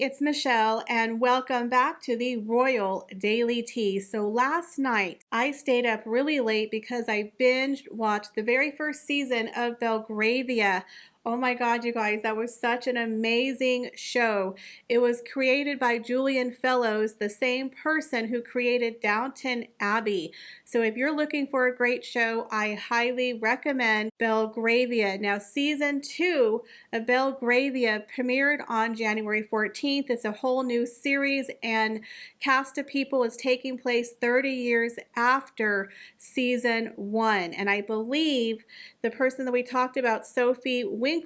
it's Michelle, and welcome back to the Royal Daily Tea. So last night, I stayed up really late because I binge watched the very first season of Belgravia. Oh my God, you guys, that was such an amazing show. It was created by Julian Fellows, the same person who created Downton Abbey. So if you're looking for a great show, I highly recommend Belgravia. Now, season 2 of Belgravia premiered on January 14th. It's a whole new series, and cast of people is taking place 30 years after season 1. And I believe the person that we talked about, Sophie Winkleman,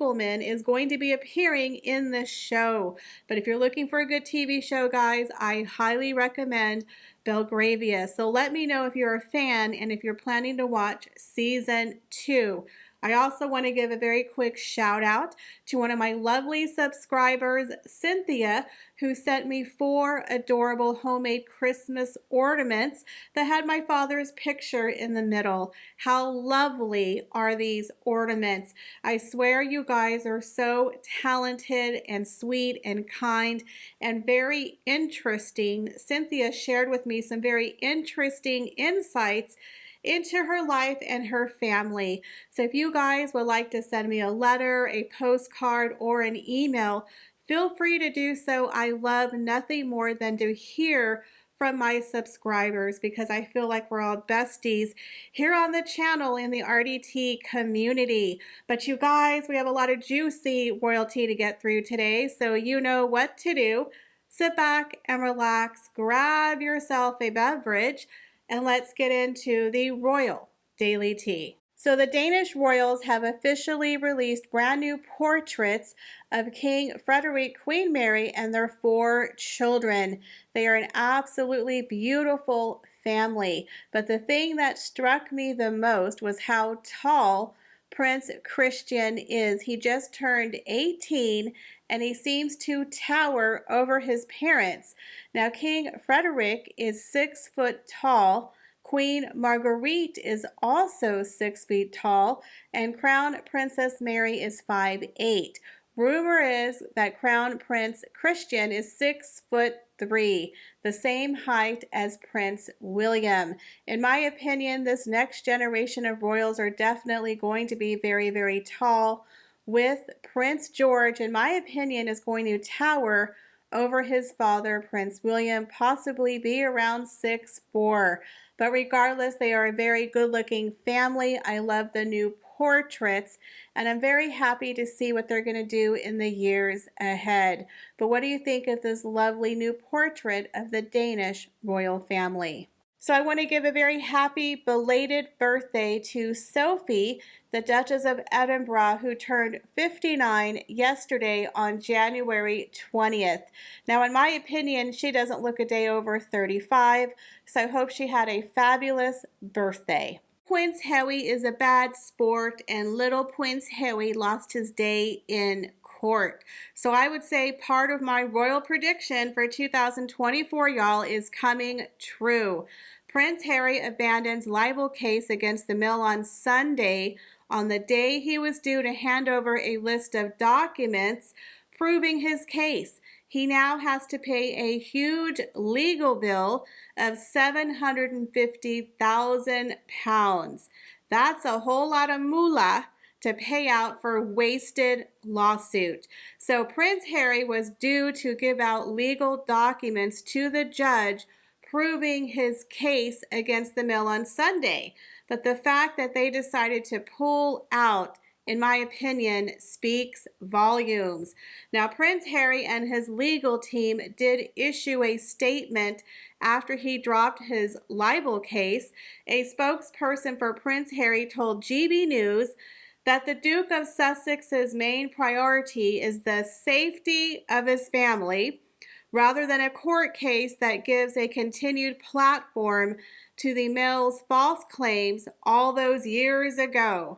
is going to be appearing in the show. But if you're looking for a good TV show, guys, I highly recommend Belgravia. So let me know if you're a fan and if you're planning to watch season 2. I also want to give a very quick shout out to one of my lovely subscribers, Cynthia, who sent me 4 adorable homemade Christmas ornaments that had my father's picture in the middle. How lovely are these ornaments? I swear you guys are so talented and sweet and kind and very interesting. Cynthia shared with me some very interesting insights into her life and her family. So if you guys would like to send me a letter, a postcard, or an email, feel free to do so. I love nothing more than to hear from my subscribers because I feel like we're all besties here on the channel in the RDT community. But you guys, we have a lot of juicy royalty to get through today, so you know what to do. Sit back and relax, grab yourself a beverage, and let's get into the Royal Daily Tea. So the Danish royals have officially released brand new portraits of King Frederik, Queen Mary, and their 4 children. They are an absolutely beautiful family. But the thing that struck me the most was how tall Prince Christian is. He just turned 18 and he seems to tower over his parents. Now, King Frederik is 6 foot tall. Queen Marguerite is also 6 feet tall, and Crown Princess Mary is 5'8". Rumor is that Crown Prince Christian is 6'3", the same height as Prince William. In my opinion, this next generation of royals are definitely going to be very, very tall, with Prince George, in my opinion, is going to tower over his father, Prince William, possibly be around 6'4". But regardless, they are a very good-looking family. I love the new portraits, and I'm very happy to see what they're going to do in the years ahead. But what do you think of this lovely new portrait of the Danish royal family? So I want to give a very happy belated birthday to Sophie, the Duchess of Edinburgh, who turned 59 yesterday on January 20th. Now, in my opinion, she doesn't look a day over 35, so I hope she had a fabulous birthday. Prince Harry is a bad sport, and little Prince Harry lost his day in court. So I would say part of my royal prediction for 2024, y'all, is coming true. Prince Harry abandons libel case against the Mail on Sunday on the day he was due to hand over a list of documents proving his case. He now has to pay a huge legal bill of £750,000. That's a whole lot of moolah to pay out for a wasted lawsuit. So Prince Harry was due to give out legal documents to the judge proving his case against the Mail on Sunday. But the fact that they decided to pull out, in my opinion, speaks volumes. Now, Prince Harry and his legal team did issue a statement after he dropped his libel case. A spokesperson for Prince Harry told GB News that the Duke of Sussex's main priority is the safety of his family, rather than a court case that gives a continued platform to the Mail's false claims all those years ago.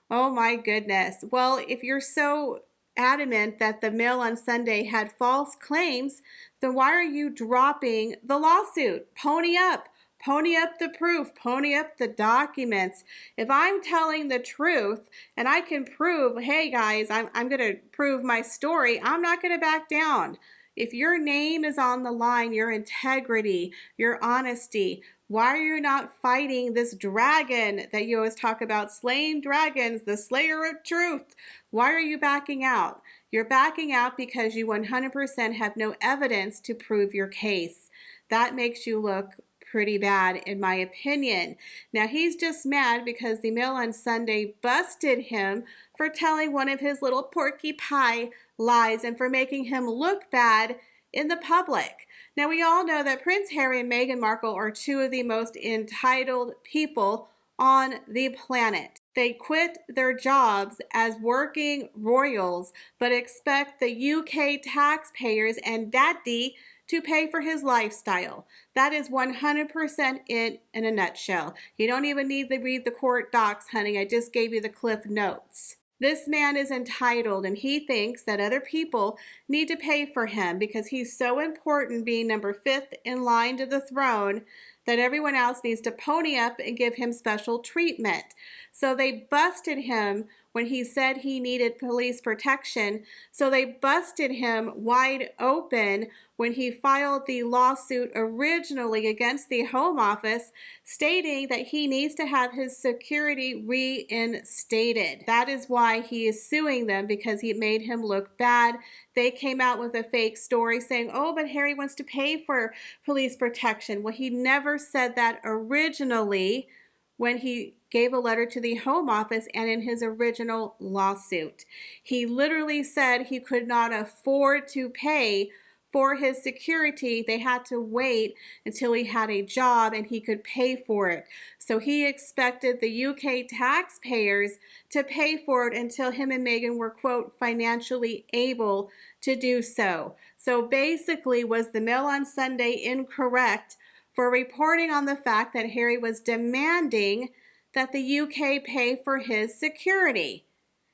Oh my goodness. Well, if you're so adamant that the Mail on Sunday had false claims, then why are you dropping the lawsuit? Pony up. Pony up the proof. Pony up the documents. If I'm telling the truth and I can prove, hey guys, I'm going to prove my story, I'm not going to back down. If your name is on the line, your integrity, your honesty, why are you not fighting this dragon that you always talk about, slaying dragons, the slayer of truth? Why are you backing out? You're backing out because you 100% have no evidence to prove your case. That makes you look pretty bad, in my opinion. Now, he's just mad because the Mail on Sunday busted him for telling one of his little porky pie lies and for making him look bad in the public. Now, we all know that Prince Harry and Meghan Markle are two of the most entitled people on the planet. They quit their jobs as working royals, but expect the UK taxpayers and daddy to pay for his lifestyle. That is 100% it in a nutshell. You don't even need to read the court docs, honey. I just gave you the cliff notes. This man is entitled, and he thinks that other people need to pay for him because he's so important, being number 5th in line to the throne, that everyone else needs to pony up and give him special treatment. So they busted him when he said he needed police protection. So they busted him wide open when he filed the lawsuit originally against the Home Office, stating that he needs to have his security reinstated. That is why he is suing them, because he made him look bad. They came out with a fake story saying, oh, but Harry wants to pay for police protection. Well, he never said that originally when he gave a letter to the Home Office and in his original lawsuit. He literally said he could not afford to pay for his security. They had to wait until he had a job and he could pay for it. So he expected the UK taxpayers to pay for it until him and Meghan were, quote, financially able to do so. So basically, was the Mail on Sunday incorrect for reporting on the fact that Harry was demanding that the UK pay for his security?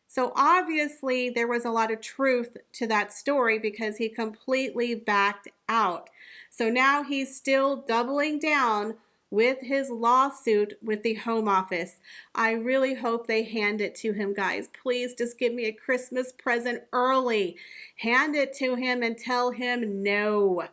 So obviously there was a lot of truth to that story because he completely backed out. So now he's still doubling down with his lawsuit with the Home Office. I really hope they hand it to him, guys. Please just give me a Christmas present early. Hand it to him and tell him no.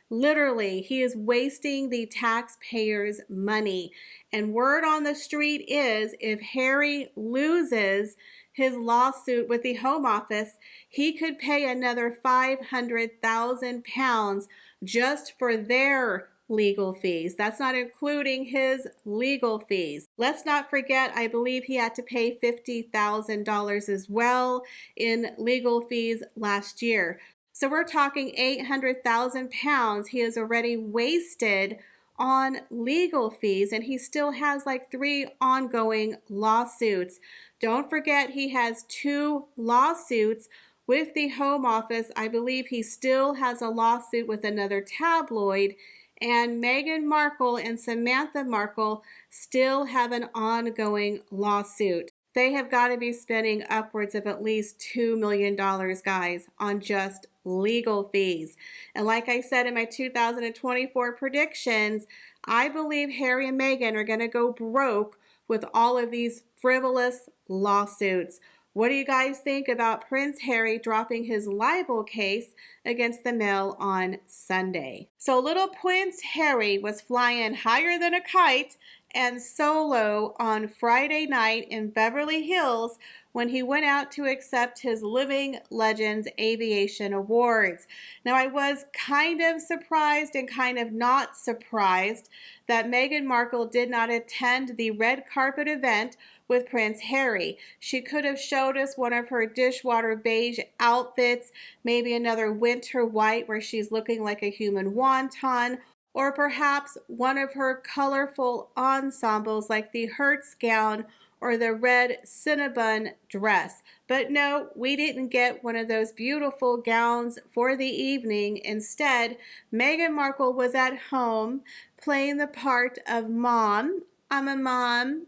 Literally, he is wasting the taxpayers' money. And word on the street is if Harry loses his lawsuit with the Home Office, he could pay another £500,000 just for their legal fees. That's not including his legal fees. Let's not forget, I believe he had to pay $50,000 as well in legal fees last year. So we're talking £800,000 he has already wasted on legal fees, and he still has like 3 ongoing lawsuits. Don't forget, he has 2 lawsuits with the Home Office. I believe he still has a lawsuit with another tabloid, and Meghan Markle and Samantha Markle still have an ongoing lawsuit. They have got to be spending upwards of at least $2 million, guys, on just legal fees. And like I said in my 2024 predictions, I believe Harry and Meghan are going to go broke with all of these frivolous lawsuits. What do you guys think about Prince Harry dropping his libel case against the Mail on Sunday? So little Prince Harry was flying higher than a kite and solo on Friday night in Beverly Hills when he went out to accept his Living Legends Aviation Awards. Now, I was kind of surprised and kind of not surprised that Meghan Markle did not attend the red carpet event with Prince Harry. She could have showed us one of her dishwater beige outfits, maybe another winter white where she's looking like a human wonton, or perhaps one of her colorful ensembles like the Hertz gown or the red Cinnabon dress. But no, we didn't get one of those beautiful gowns for the evening. Instead, Meghan Markle was at home playing the part of mom. I'm a mom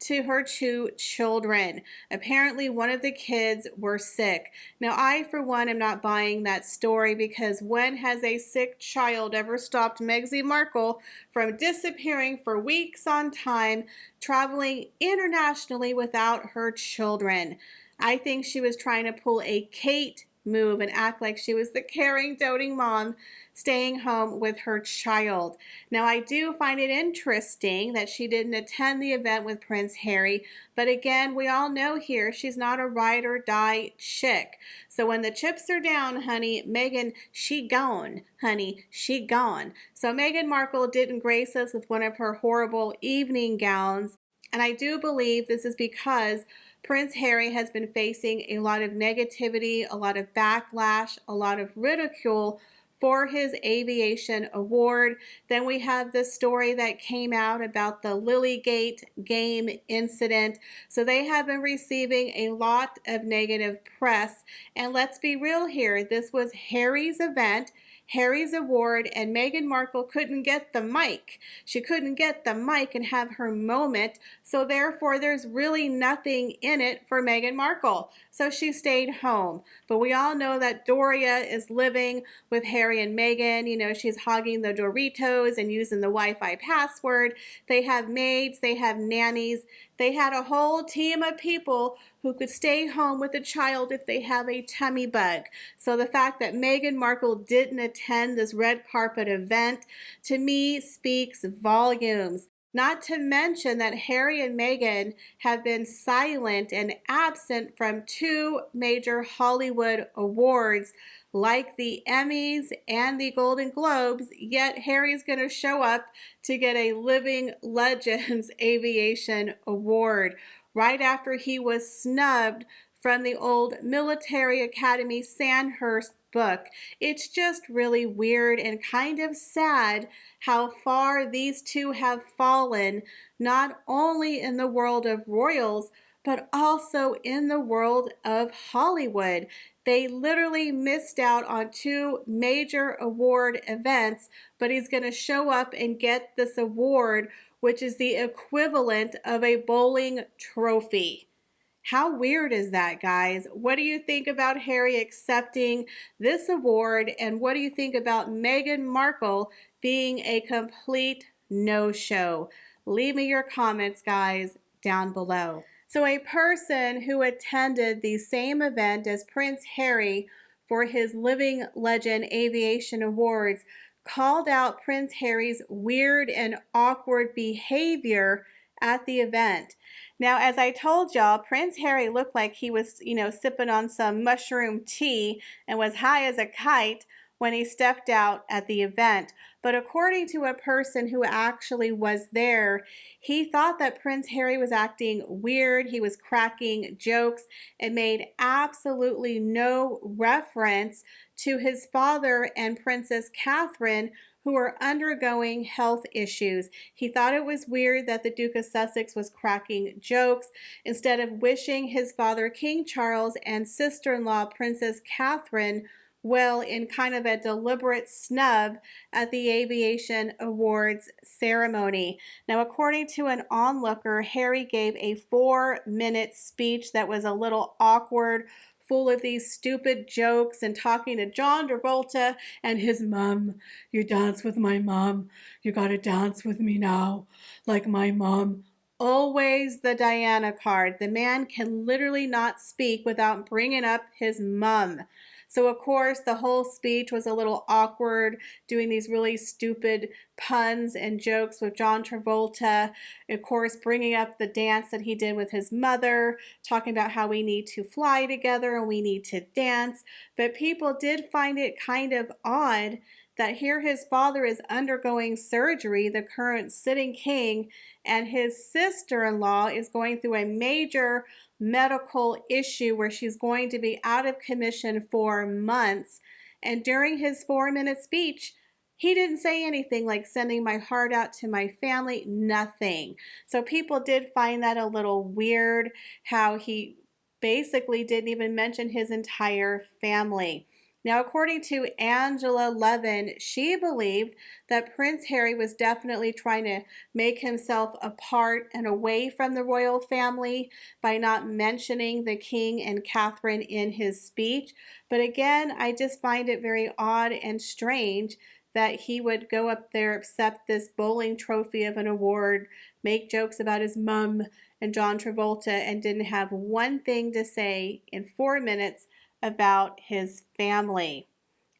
to her 2 children. Apparently one of the kids were sick. Now I, for one, am not buying that story, because when has a sick child ever stopped Meghan Markle from disappearing for weeks on time, traveling internationally without her children? I think she was trying to pull a Kate move and act like she was the caring, doting mom staying home with her child. Now, I do find it interesting that she didn't attend the event with Prince Harry, but again, we all know here she's not a ride or die chick. So when the chips are down, honey, Meghan, she gone, honey, she gone. So Meghan Markle didn't grace us with one of her horrible evening gowns, and I do believe this is because Prince Harry has been facing a lot of negativity, a lot of backlash, a lot of ridicule for his aviation award. Then we have the story that came out about the Lilygate game incident. So they have been receiving a lot of negative press. And let's be real here, this was Harry's event, Harry's award, and Meghan Markle couldn't get the mic. She couldn't get the mic and have her moment, so therefore there's really nothing in it for Meghan Markle. So she stayed home. But we all know that Doria is living with Harry and Meghan. You know, she's hogging the Doritos and using the Wi-Fi password. They have maids, they have nannies. They had a whole team of people who could stay home with a child if they have a tummy bug. So the fact that Meghan Markle didn't attend this red carpet event, to me, speaks volumes. Not to mention that Harry and Meghan have been silent and absent from two major Hollywood awards like the Emmys and the Golden Globes, yet Harry's going to show up to get a Living Legends Aviation Award right after he was snubbed from the old Military Academy Sandhurst book. It's just really weird and kind of sad how far these two have fallen, not only in the world of royals, but also in the world of Hollywood. They literally missed out on two major award events, but he's going to show up and get this award, which is the equivalent of a bowling trophy. How weird is that, guys? What do you think about Harry accepting this award? And what do you think about Meghan Markle being a complete no-show? Leave me your comments, guys, down below. So a person who attended the same event as Prince Harry for his Living Legend Aviation Awards called out Prince Harry's weird and awkward behavior at the event. Now, as I told y'all, Prince Harry looked like he was, sipping on some mushroom tea and was high as a kite when he stepped out at the event. But according to a person who actually was there, he thought that Prince Harry was acting weird. He was cracking jokes and made absolutely no reference to his father and Princess Catherine, who are undergoing health issues. He thought it was weird that the Duke of Sussex was cracking jokes instead of wishing his father, King Charles, and sister-in-law, Princess Catherine, well, in kind of a deliberate snub at the Aviation Awards ceremony. Now, according to an onlooker, Harry gave a 4-minute speech that was a little awkward, full of these stupid jokes and talking to John Travolta and his mom. You dance with my mom. You gotta dance with me now, like my mom. Always the Diana card. The man can literally not speak without bringing up his mom. So, of course, the whole speech was a little awkward, doing these really stupid puns and jokes with John Travolta. Of course, bringing up the dance that he did with his mother, talking about how we need to fly together and we need to dance. But people did find it kind of odd that here his father is undergoing surgery, the current sitting king, and his sister-in-law is going through a major medical issue where she's going to be out of commission for months. And during his 4-minute speech, he didn't say anything like sending my heart out to my family, nothing. So people did find that a little weird, how he basically didn't even mention his entire family. Now, according to Angela Levin, she believed that Prince Harry was definitely trying to make himself apart and away from the royal family by not mentioning the king and Catherine in his speech. But again, I just find it very odd and strange that he would go up there, accept this bowling trophy of an award, make jokes about his mum and John Travolta, and didn't have one thing to say in 4 minutes about his family.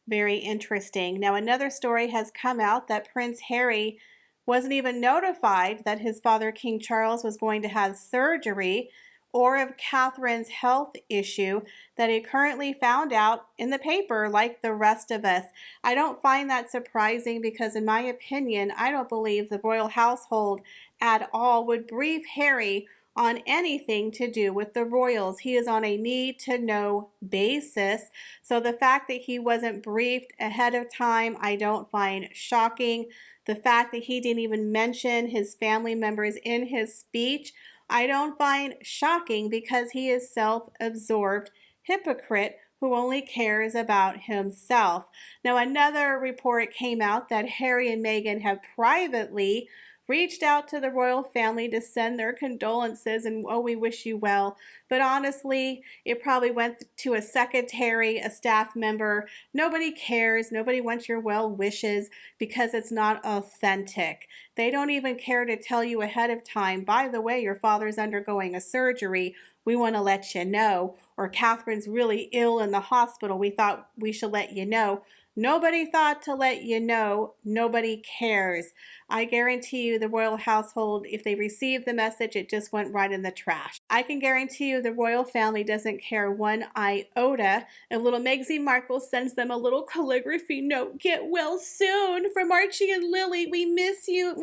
Very interesting. Now, another story has come out that Prince Harry wasn't even notified that his father, King Charles, was going to have surgery or of Catherine's health issue that he currently found out in the paper like the rest of us. I don't find that surprising because, in my opinion, I don't believe the royal household at all would brief Harry on anything to do with the royals. He is on a need-to-know basis. So the fact that he wasn't briefed ahead of time, I don't find shocking. The fact that he didn't even mention his family members in his speech, I don't find shocking because he is self-absorbed hypocrite who only cares about himself. Now, another report came out that Harry and Meghan have privately reached out to the royal family to send their condolences and, oh, we wish you well. But honestly, it probably went to a secretary, a staff member. Nobody cares. Nobody wants your well wishes because it's not authentic. They don't even care to tell you ahead of time, by the way, your father's undergoing a surgery. We want to let you know. Or Catherine's really ill in the hospital. We thought we should let you know. Nobody thought to let you know. Nobody cares. I guarantee you the royal household, if they received the message, it just went right in the trash. I can guarantee you the royal family doesn't care one iota. And little Meghan Markle sends them a little calligraphy note. Get well soon from Archie and Lily. We miss you.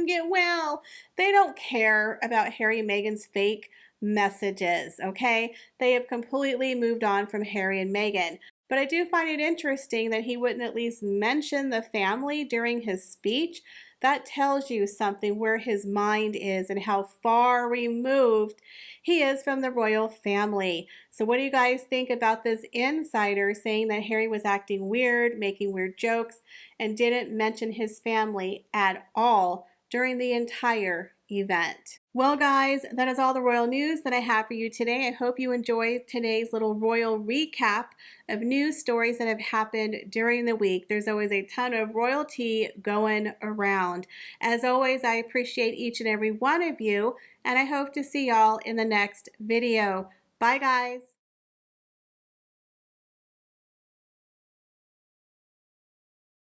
Get well. They don't care about Harry and Meghan's fake messages, okay? They have completely moved on from Harry and Meghan. But I do find it interesting that he wouldn't at least mention the family during his speech. That tells you something where his mind is and how far removed he is from the royal family. So what do you guys think about this insider saying that Harry was acting weird, making weird jokes, and didn't mention his family at all during the entire event? Well, guys, that is all the royal news that I have for you today. I hope you enjoyed today's little royal recap of news stories that have happened during the week. There's always a ton of royalty going around. As always, I appreciate each and every one of you, and I hope to see y'all in the next video. Bye, guys.